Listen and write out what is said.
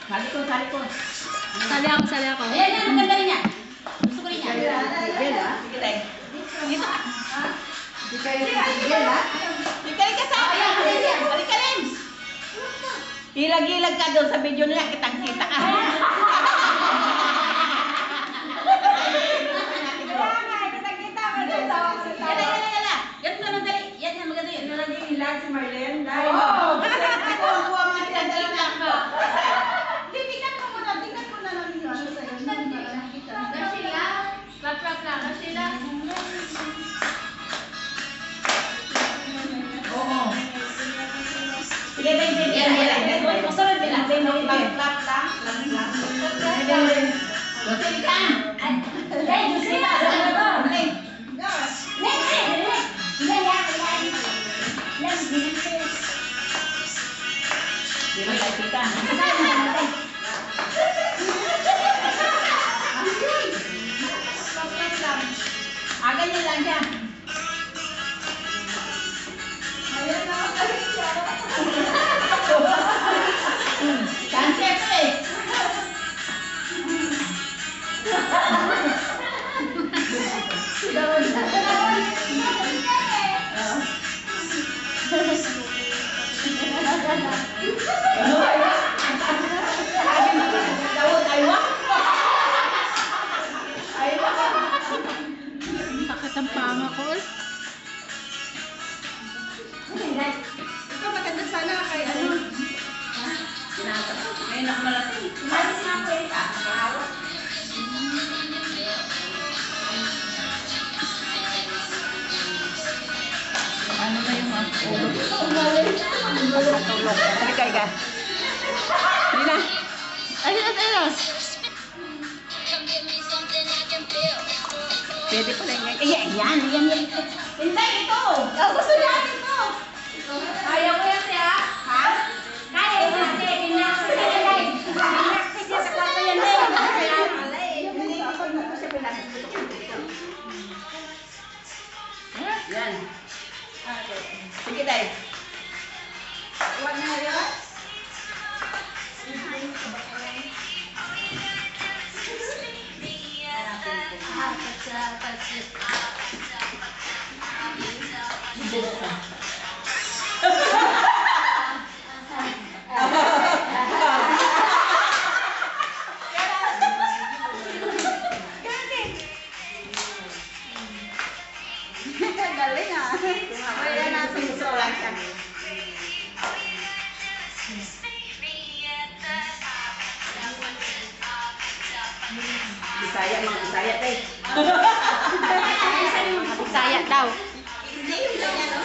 Sali ko. Sali ako. Ayan yan, maganda rin yan. Gusto ko rin yan. Tigil ha? Sige tayo. Dito ka. Di kayo tigil ha? Tigil ka sa akin. Balik ka rin. Ilag-ilag ka doon sa video nila. Kitang-kita ka. Yan na lang dali. Yan na maganda yun. Nalagay nila si Marlene. Oo. Ako ang buwa mga tinadala ko. Tingnan mo muna. Tingnan mo na lang yun. Ano sa'yo? Rashila. Rap lang. Rashila. Oo. Sige, tayo. Yan. Masunod nila. Lap lang. Sige ka. Hey, Rashila. Di ba tayo kita? Ganyan lang siya. Cancer to eh. Sakit ang panga ko. Ito maganda sana kay ano. Ngayon ako malating. Umalis na ako eh. Nakahawak. Ano na yung mga tulog? Halikay ka. Hindi na. Ayos. Pwede pala yan. Yan. Hintay, ito. Gusto niya ito. Ayaw ko yan siya. Ha? Kaya yan natin. Inaktis yan sa kwarto yan eh. Yan. Sige tayo. Huwag na yun. Galing ah. Kaya natin gusto lang siya. Bisaya, mga Bisaya tayo. Bisaya daw. Hindi, yung ganyan, no?